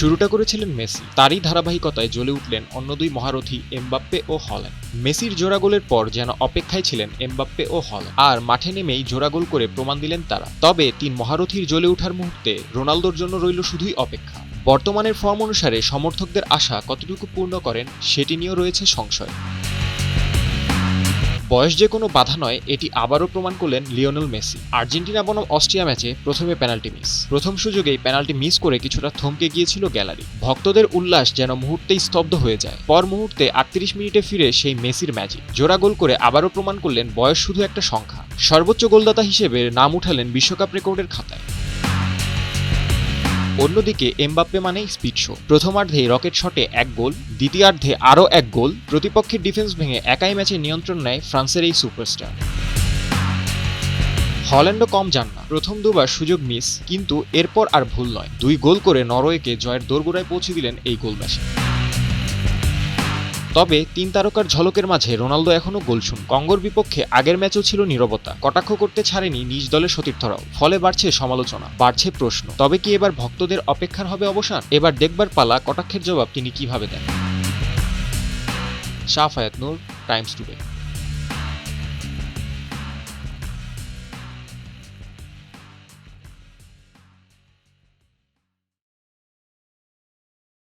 শুরুটা করেছিলেন মেসি, তারই ধারাবাহিকতায় জ্বলে উঠলেন অন্য দুই মহারথী এমবাপ্পে ও হল্যান্ড। মেসির জোড়া গোলের পর যেন অপেক্ষায় ছিলেন এমবাপ্পে ও হল্যান্ড, আর মাঠে নেমেই জোড়া গোল করে প্রমাণ দিলেন তারা। তবে তিন মহারথীর জ্বলে ওঠার মুহূর্তে রোনালদোর জন্য রইল শুধুই অপেক্ষা। বর্তমানের ফর্ম অনুসারে সমর্থকদের আশা কতটুকু পূর্ণ করেন সেটি নিয়েও রয়েছে সংশয়। বয়স যে কোনো বাধা নয়, এটি আবারও প্রমাণ করলেন লিওনেল মেসি। আর্জেন্টিনা বনাম অস্ট্রিয়া ম্যাচে প্রথমে পেনাল্টি মিস, প্রথম সুযোগেই পেনাল্টি মিস করে কিছুটা থমকে গিয়েছিল গ্যালারি। ভক্তদের উল্লাস যেন মুহূর্তেই স্তব্ধ হয়ে যায়। পর মুহূর্তে 38 মিনিটে ফিরে সেই মেসির ম্যাজিক, জোড়া গোল করে আবারও প্রমাণ করলেন বয়স শুধু একটা সংখ্যা। সর্বোচ্চ গোলদাতা হিসেবে নাম উঠালেন বিশ্বকাপ রেকর্ডের খাতায়। অন্যদিকে এমবাপ্পে মানেই স্পিড শো। প্রথমার্ধেই রকেট শটে এক গোল, দ্বিতীয়ার্ধে আরও এক গোল। প্রতিপক্ষের ডিফেন্স ভেঙে একাই ম্যাচে নিয়ন্ত্রণ নেয় ফ্রান্সের এই সুপারস্টার। হল্যান্ডও কম যান না, প্রথম দুবার সুযোগ মিস, কিন্তু এরপর আর ভুল নয়। 2 গোল করে নরওয়েকে জয়ের দোরগোড়ায় পৌঁছে দিলেন এই গোলবাসী। তবে তিন তারকার ঝলকের মাঝে রোনালদো এখনো গোলশূন্য। কঙ্গোর বিপক্ষে আগের ম্যাচও ছিল নীরবতা, কটাক্ষ করতে ছাড়েনি নিজ দলের সতীর্থরাও। ফলে বাড়ছে সমালোচনা, বাড়ছে প্রশ্ন। তবে কি এবার ভক্তদের অপেক্ষার হবে অবসান? এবার দেখবার পালা কটাক্ষের জবাব তিনি কিভাবে দেন। শাফায়াত নূর, টাইমস টুডে।